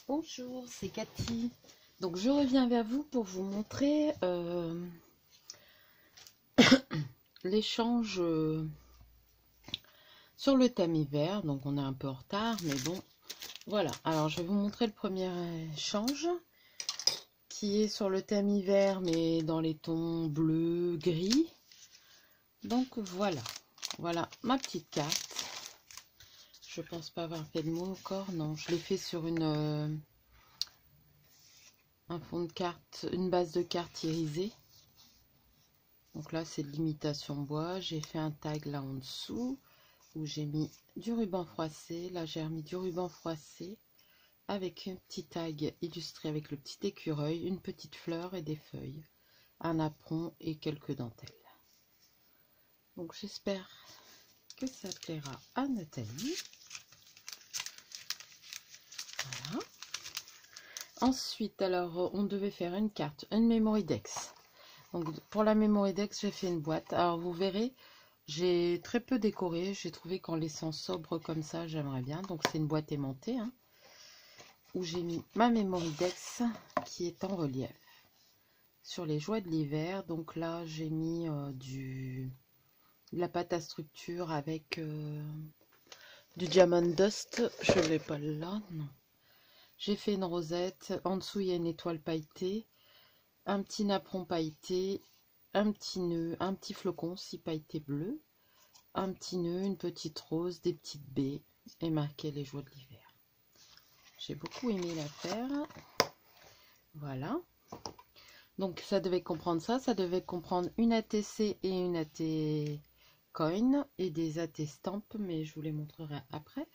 Bonjour, c'est Cathy. Donc je reviens vers vous pour vous montrer l'échange sur le thème hiver. Donc on est un peu en retard, mais bon, voilà. Alors je vais vous montrer le premier échange qui est sur le thème hiver, mais dans les tons bleu, gris. Donc voilà, voilà ma petite carte. Je pense pas avoir fait de mots encore, non, je l'ai fait sur une un fond de carte, une base de carte irisée. Donc là c'est de l'imitation bois. J'ai fait un tag là en dessous où j'ai mis du ruban froissé. Là j'ai remis du ruban froissé avec un petit tag illustré avec le petit écureuil, une petite fleur et des feuilles, un apron et quelques dentelles. Donc j'espère que ça plaira à Nathalie. Voilà. Ensuite, alors on devait faire une carte, une memory dex. Donc pour la memory dex, j'ai fait une boîte. Alors vous verrez, j'ai très peu décoré. J'ai trouvé qu'en laissant sobre comme ça, j'aimerais bien. Donc c'est une boîte aimantée hein, où j'ai mis ma memory dex qui est en relief sur les joies de l'hiver. Donc là, j'ai mis de la pâte à structure avec du diamond dust. Je l'ai pas là, non. J'ai fait une rosette. En dessous, il y a une étoile pailletée, un petit napperon pailleté, un petit nœud, un petit flocon si pailleté bleu, un petit nœud, une petite rose, des petites baies et marqué les joies de l'hiver. J'ai beaucoup aimé la faire. Voilà. Donc ça devait comprendre ça. Ça devait comprendre une ATC et une AT coin et des AT stamp, mais je vous les montrerai après.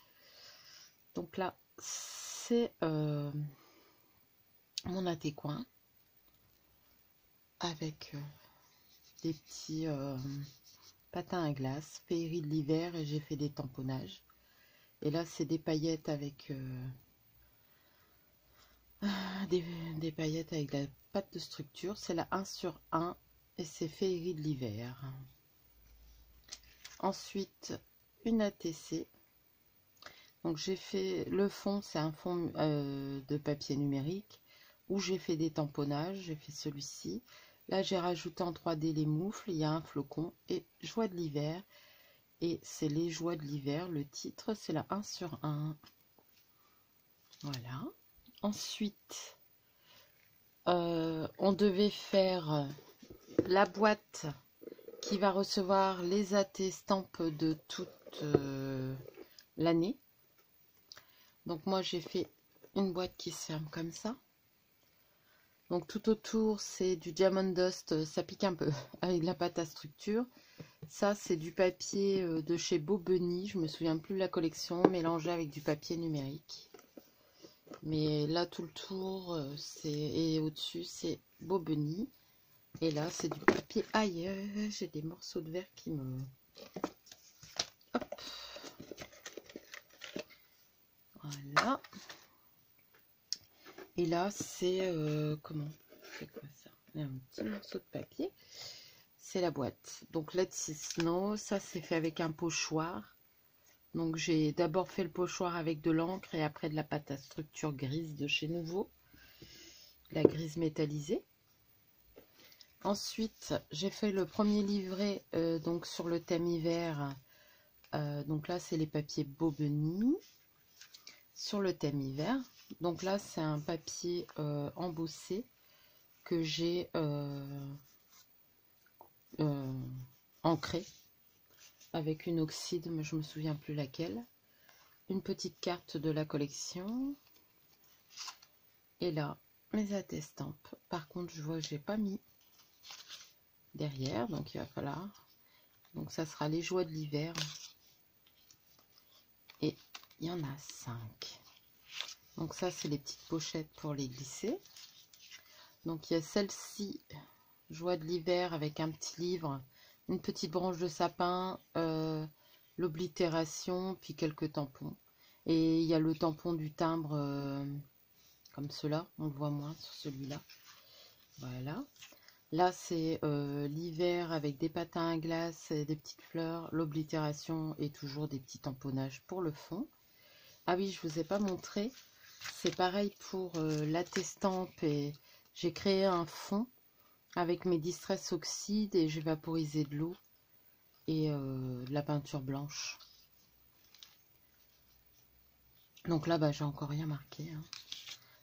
Donc là, c'est mon AT coin avec des petits patins à glace, féerie de l'hiver, et j'ai fait des tamponnages. Et là, c'est des paillettes avec des paillettes avec la pâte de structure. C'est la 1 sur 1 et c'est féerie de l'hiver. Ensuite, une ATC. Donc j'ai fait le fond, c'est un fond de papier numérique où j'ai fait des tamponnages. J'ai fait celui-ci. Là, j'ai rajouté en 3D les moufles. Il y a un flocon et joie de l'hiver. Et c'est les joies de l'hiver. Le titre, c'est la 1 sur 1. Voilà. Ensuite, on devait faire la boîte qui va recevoir les AT stamp de toute l'année. Donc moi, j'ai fait une boîte qui se ferme comme ça. Donc tout autour, c'est du diamond dust. Ça pique un peu avec de la pâte à structure. Ça, c'est du papier de chez Beau Bunny. Je me souviens plus de la collection, mélangé avec du papier numérique. Mais là, tout le tour, et au-dessus, c'est Beau Bunny. Et là, c'est du papier ailleurs. J'ai des morceaux de verre qui me... Hop. Voilà. Et là, c'est... comment? C'est quoi ça? Il y a un petit morceau de papier. C'est la boîte. Donc, Let's See Snow. Ça, c'est fait avec un pochoir. Donc, j'ai d'abord fait le pochoir avec de l'encre et après de la pâte à structure grise de chez Nouveau. La grise métallisée. Ensuite, j'ai fait le premier livret donc sur le thème hiver. Donc là, c'est les papiers Beau Bunny sur le thème hiver. Donc là, c'est un papier embossé que j'ai ancré avec une oxyde, mais je me souviens plus laquelle. Une petite carte de la collection. Et là, mes attestampes. Par contre, je vois que j'ai pas mis derrière, donc il va falloir. Donc ça sera les joies de l'hiver. Et il y en a 5. Donc ça, c'est les petites pochettes pour les glisser. Donc il y a celle-ci, joie de l'hiver, avec un petit livre, une petite branche de sapin, l'oblitération, puis quelques tampons. Et il y a le tampon du timbre, comme cela, on le voit moins sur celui-là. Voilà. Là, c'est l'hiver avec des patins à glace, et des petites fleurs, l'oblitération et toujours des petits tamponnages pour le fond. Ah oui, je vous ai pas montré. C'est pareil pour la Testampe. Et j'ai créé un fond avec mes Distress Oxyde et j'ai vaporisé de l'eau et de la peinture blanche. Donc là, bah, j'ai encore rien marqué, hein.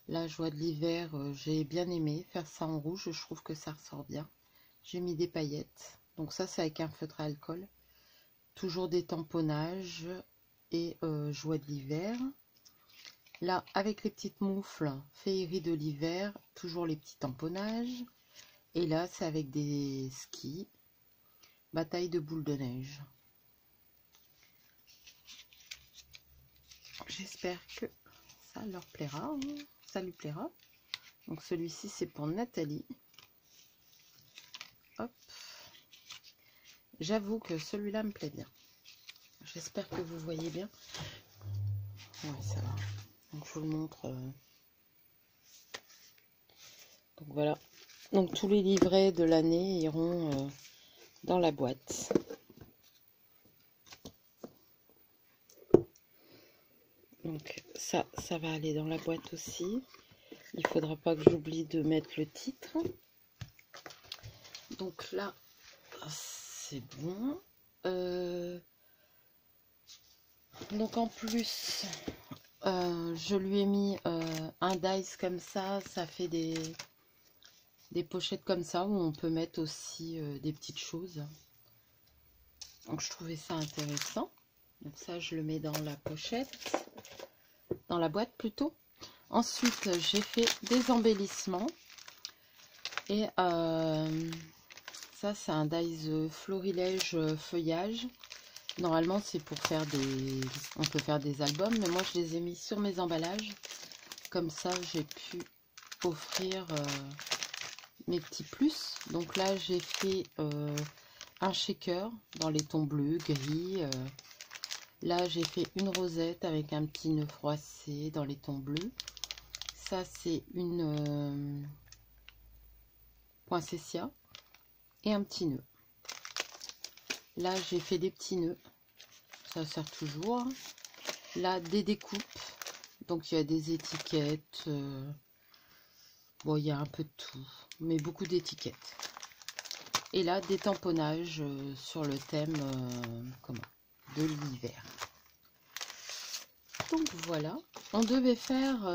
La joie de l'hiver, j'ai bien aimé faire ça en rouge. Je trouve que ça ressort bien. J'ai mis des paillettes. Donc ça, c'est avec un feutre à alcool. Toujours des tamponnages et joie de l'hiver. Là, avec les petites moufles, féerie de l'hiver, toujours les petits tamponnages. Et là, c'est avec des skis, bataille de boules de neige. J'espère que ça leur plaira, hein. Ça lui plaira. Donc celui-ci, c'est pour Nathalie. Hop. J'avoue que celui-là me plaît bien. J'espère que vous voyez bien. Ouais, ça va. Donc je vous le montre. Donc voilà. Donc tous les livrets de l'année iront dans la boîte. Donc ça va aller dans la boîte aussi. Il ne faudra pas que j'oublie de mettre le titre. Donc là, c'est bon. Donc en plus, je lui ai mis un dice comme ça. Ça fait des pochettes comme ça où on peut mettre aussi des petites choses. Donc je trouvais ça intéressant. Donc ça, je le mets dans la pochette, dans la boîte plutôt. Ensuite, j'ai fait des embellissements. Et ça, c'est un dies florilège feuillage. Normalement, c'est pour faire des... On peut faire des albums, mais moi, je les ai mis sur mes emballages. Comme ça, j'ai pu offrir mes petits plus. Donc là, j'ai fait un shaker dans les tons bleus, gris. Là, j'ai fait une rosette avec un petit nœud froissé dans les tons bleus. Ça, c'est une poinsettia et un petit nœud. Là, j'ai fait des petits nœuds. Ça sert toujours. Là, des découpes. Donc, il y a des étiquettes. Bon, il y a un peu de tout, mais beaucoup d'étiquettes. Et là, des tamponnages sur le thème de l'hiver. Donc, voilà. On devait faire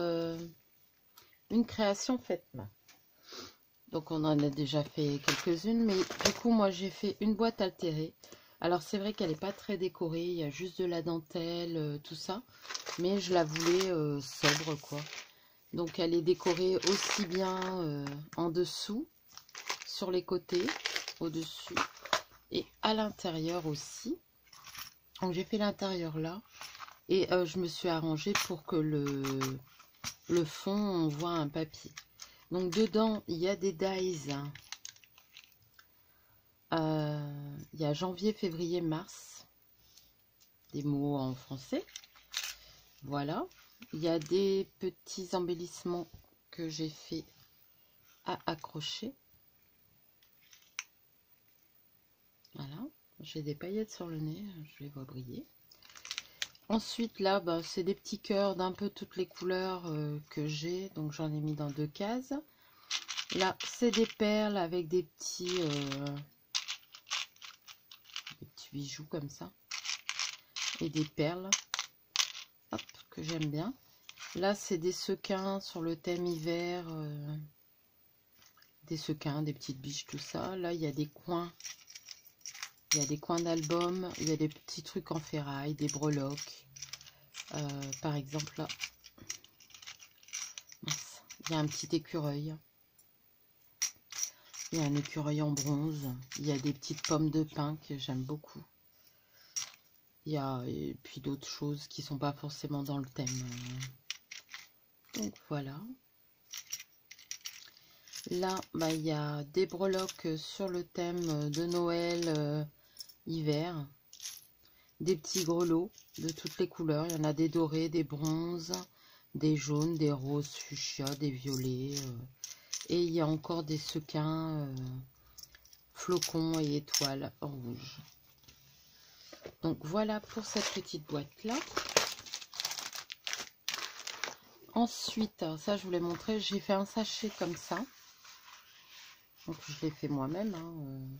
une création faite main. Donc, on en a déjà fait quelques-unes, mais du coup, moi, j'ai fait une boîte altérée. Alors, c'est vrai qu'elle n'est pas très décorée. Il y a juste de la dentelle, tout ça. Mais je la voulais sobre, quoi. Donc, elle est décorée aussi bien en dessous, sur les côtés, au-dessus et à l'intérieur aussi. Donc, j'ai fait l'intérieur là. Et je me suis arrangée pour que le fond, on voit un papier. Donc, dedans, il y a des dies. Il y a janvier, février, mars. Des mots en français. Voilà. Il y a des petits embellissements que j'ai fait à accrocher. Voilà. J'ai des paillettes sur le nez. Je les vois briller. Ensuite, là, bah, c'est des petits cœurs d'un peu toutes les couleurs que j'ai. Donc, j'en ai mis dans 2 cases. Là, c'est des perles avec des petits bijoux comme ça. Et des perles. Hop, que j'aime bien. Là, c'est des sequins sur le thème hiver. Des sequins, des petites biches, tout ça. Là, il y a des coins. Il y a des coins d'album. Il y a des petits trucs en ferraille, des breloques. Par exemple, là, il y a un petit écureuil. Il y a un écureuil en bronze. Il y a des petites pommes de pin que j'aime beaucoup. Il y a et puis d'autres choses qui sont pas forcément dans le thème. Donc voilà. Là, bah, il y a des breloques sur le thème de Noël hiver. Des petits grelots de toutes les couleurs. Il y en a des dorés, des bronzes, des jaunes, des roses fuchsia, des violets. Et il y a encore des sequins, flocons et étoiles en rouge. Donc voilà pour cette petite boîte là. Ensuite, ça je vous l'ai montré, j'ai fait un sachet comme ça. Donc je l'ai fait moi-même.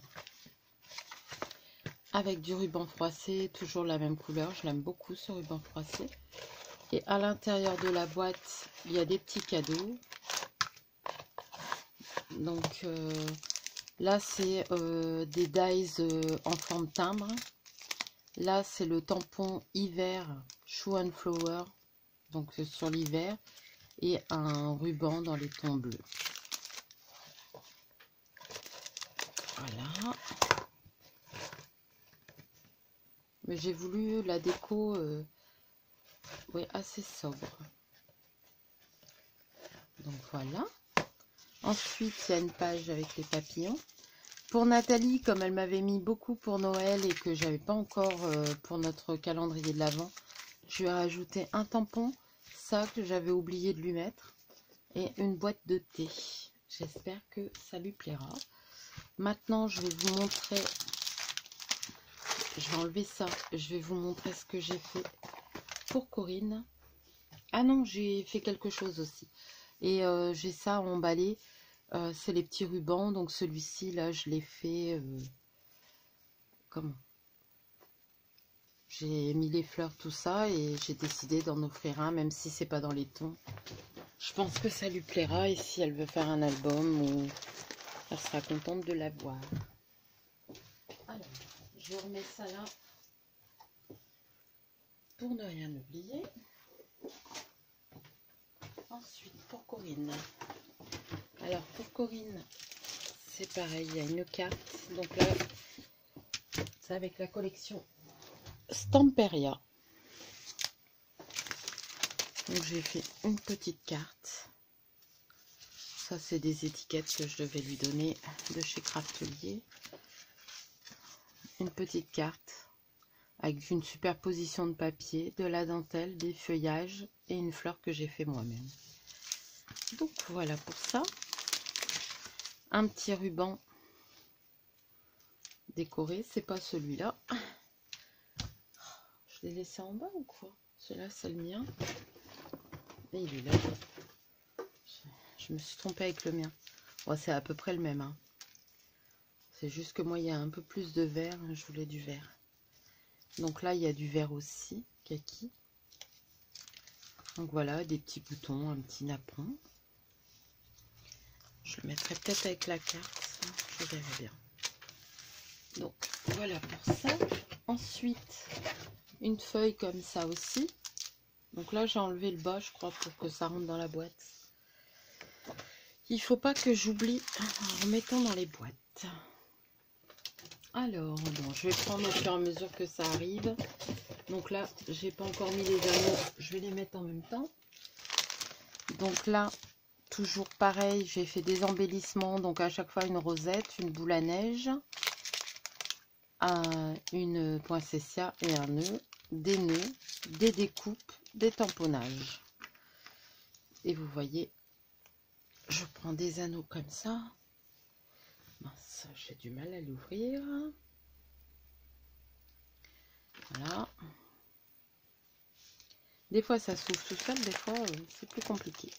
Avec du ruban froissé, toujours la même couleur. Je l'aime beaucoup ce ruban froissé. Et à l'intérieur de la boîte, il y a des petits cadeaux. Donc là, c'est des dies en forme timbre. Là, c'est le tampon hiver Shoe and Flower, donc sur l'hiver, et un ruban dans les tons bleus. Voilà. Mais j'ai voulu la déco ouais, assez sobre. Donc voilà. Ensuite, il y a une page avec les papillons. Pour Nathalie, comme elle m'avait mis beaucoup pour Noël et que j'avais pas encore pour notre calendrier de l'Avent, je lui ai rajouté un tampon, ça que j'avais oublié de lui mettre, et une boîte de thé. J'espère que ça lui plaira. Maintenant, je vais vous montrer, je vais enlever ça, je vais vous montrer ce que j'ai fait pour Corinne. Ah non, j'ai fait quelque chose aussi. Et j'ai ça emballé. C'est les petits rubans. Donc celui-ci, là, je l'ai fait... comment? J'ai mis les fleurs, tout ça. Et j'ai décidé d'en offrir un, même si c'est pas dans les tons. Je pense que ça lui plaira. Et si elle veut faire un album, ou elle sera contente de l'avoir. Alors, je remets ça là. Pour ne rien oublier. Ensuite, pour Corinne. Alors, pour Corinne, c'est pareil, il y a une carte. Donc là, c'est avec la collection Stamperia. Donc j'ai fait une petite carte. Ça, c'est des étiquettes que je devais lui donner de chez Craftelier. Une petite carte avec une superposition de papier, de la dentelle, des feuillages et une fleur que j'ai fait moi-même. Donc voilà pour ça. Un petit ruban décoré, c'est pas celui-là. Je l'ai laissé en bas ou quoi? Celui-là, c'est le mien. Et il est là. Je me suis trompée avec le mien. Bon, c'est à peu près le même. Hein. C'est juste que moi, il y a un peu plus de vert. Je voulais du vert. Donc là, il y a du vert aussi, kaki. Donc voilà, des petits boutons, un petit napperon. Je le mettrai peut-être avec la carte. Je verrai bien. Donc voilà pour ça. Ensuite, une feuille comme ça aussi. Donc là, j'ai enlevé le bas, je crois, pour que ça rentre dans la boîte. Il faut pas que j'oublie en remettant dans les boîtes. Alors, bon, je vais prendre au fur et à mesure que ça arrive. Donc là, j'ai pas encore mis les anneaux. Je vais les mettre en même temps. Donc là, toujours pareil, j'ai fait des embellissements. Donc à chaque fois, une rosette, une boule à neige, une poinsettia et un nœud, des nœuds, des découpes, des tamponnages. Et vous voyez, je prends des anneaux comme ça. Mince, j'ai du mal à l'ouvrir. Voilà. Des fois, ça s'ouvre tout seul, des fois, c'est plus compliqué.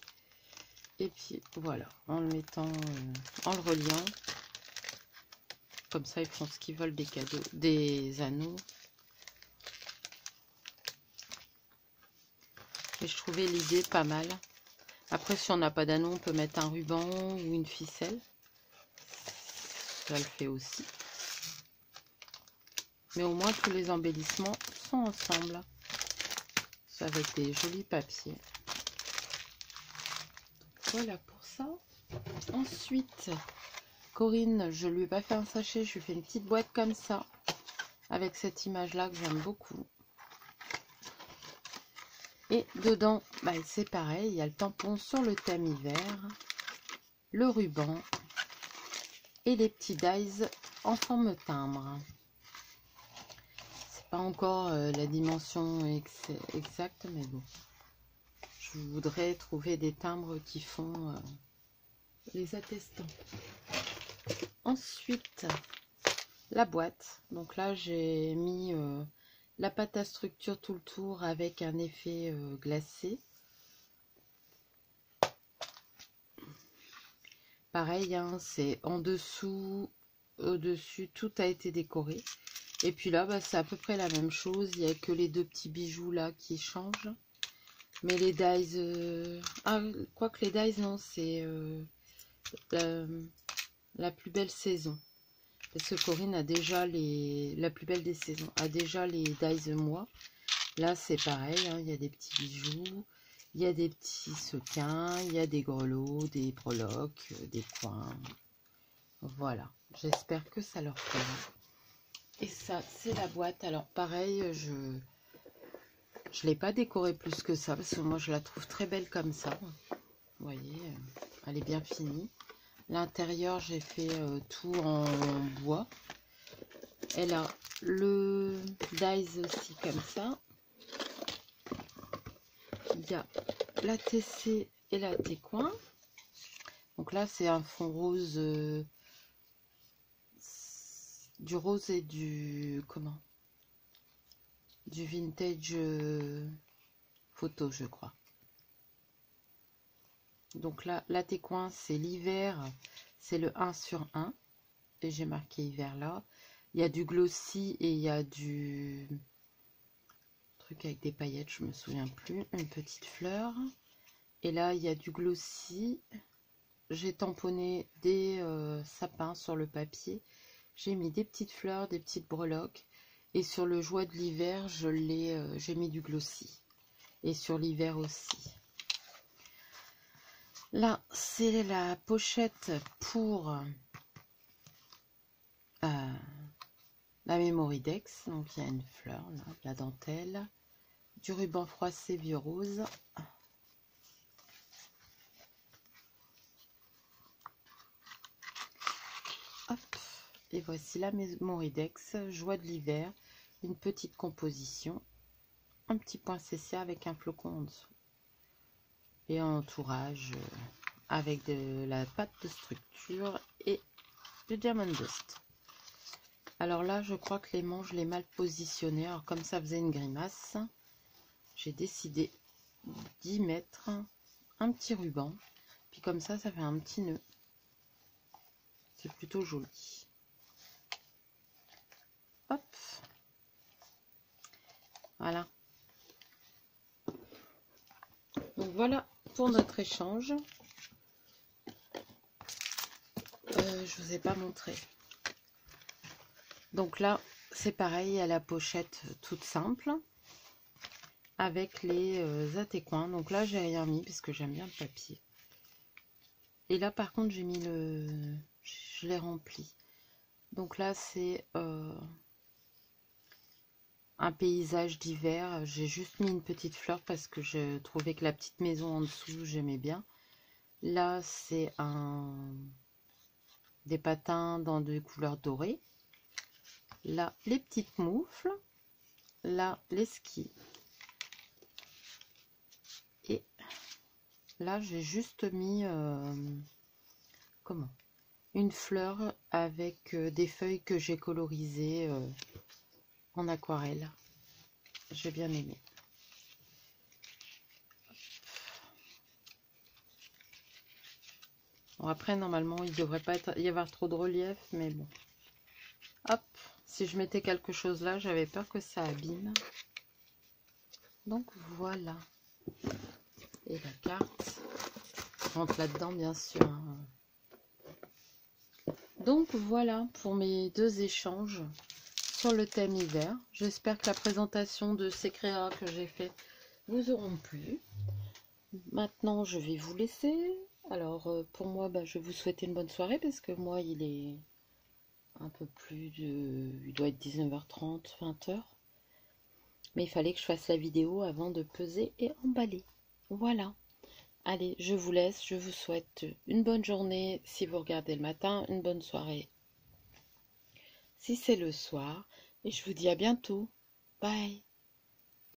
Et puis, voilà, en le mettant, en le reliant. Comme ça, ils font ce qu'ils veulent des cadeaux, des anneaux. Et je trouvais l'idée pas mal. Après, si on n'a pas d'anneau, on peut mettre un ruban ou une ficelle. Ça le fait aussi. Mais au moins, tous les embellissements sont ensemble. C'est avec des jolis papiers. Voilà pour ça. Ensuite, Corinne, je lui ai pas fait un sachet. Je lui ai fait une petite boîte comme ça. Avec cette image-là que j'aime beaucoup. Et dedans, bah, c'est pareil. Il y a le tampon sur le thème hiver. Le ruban. Et les petits dies en forme timbre. C'est pas encore la dimension exacte, mais bon. Je voudrais trouver des timbres qui font les attestants. Ensuite, la boîte. Donc là, j'ai mis la pâte à structure tout le tour avec un effet glacé. Pareil, hein, c'est en dessous, au-dessus, tout a été décoré. Et puis là, bah, c'est à peu près la même chose. Il n'y a que les deux petits bijoux là qui changent. Mais les dies... Ah, quoique les dies, non, c'est la plus belle saison. Parce que Corinne a déjà la plus belle des saisons, a déjà les dies moi. Là, c'est pareil, hein, il y a des petits bijoux, il y a des petits sequins, il y a des grelots, des breloques, des coins. Voilà, j'espère que ça leur plaît. Et ça, c'est la boîte. Alors pareil, je ne l'ai pas décorée plus que ça, parce que moi, je la trouve très belle comme ça. Vous voyez, elle est bien finie. L'intérieur, j'ai fait tout en bois. Elle a le dies aussi comme ça. Il y a la TC et la Técoin. Donc là, c'est un fond rose, du rose et du comment? Du vintage photo, je crois. Donc là, la Técoin, c'est l'hiver, c'est le 1/1. Et j'ai marqué hiver là. Il y a du glossy et il y a du truc avec des paillettes, je me souviens plus. Une petite fleur. Et là, il y a du glossy. J'ai tamponné des sapins sur le papier. J'ai mis des petites fleurs, des petites breloques. Et sur le joie de l'hiver, j'ai mis du glossy. Et sur l'hiver aussi. Là, c'est la pochette pour la Mémoridex. Donc, il y a une fleur, là, de la dentelle. Du ruban froissé vieux rose. Hop. Et voici la Mémoridex, joie de l'hiver. Une petite composition. Un petit point CC avec un flocon en dessous. Et un entourage avec de la pâte de structure et du diamond dust. Alors là, je crois que les manches, je l'ai mal positionné. Alors comme ça faisait une grimace, j'ai décidé d'y mettre un petit ruban. Puis comme ça fait un petit nœud. C'est plutôt joli. Hop. Voilà. Donc voilà pour notre échange. Je vous ai pas montré. Donc là, c'est pareil, à la pochette toute simple. Avec les atécoins. Donc là, j'ai rien mis parce que j'aime bien le papier. Et là, par contre, j'ai mis je l'ai rempli. Donc là, c'est un paysage d'hiver. J'ai juste mis une petite fleur parce que je trouvais que la petite maison en dessous, j'aimais bien. Là, c'est des patins dans des couleurs dorées. Là, les petites moufles. Là, les skis. Et là, j'ai juste mis une fleur avec des feuilles que j'ai colorisées en aquarelle. J'ai bien aimé. Bon, après, normalement, il ne devrait pas y avoir trop de relief, mais bon. Hop, si je mettais quelque chose là, j'avais peur que ça abîme. Donc voilà. Et la carte rentre là-dedans, bien sûr. Donc voilà pour mes deux échanges sur le thème hiver. J'espère que la présentation de ces créas que j'ai fait vous auront plu. Maintenant, je vais vous laisser. Alors, pour moi, je vais vous souhaiter une bonne soirée parce que moi, il est un peu plus de... Il doit être 19h30, 20h. Mais il fallait que je fasse la vidéo avant de peser et emballer. Voilà. Allez, je vous laisse. Je vous souhaite une bonne journée si vous regardez le matin, une bonne soirée si c'est le soir. Et je vous dis à bientôt. Bye.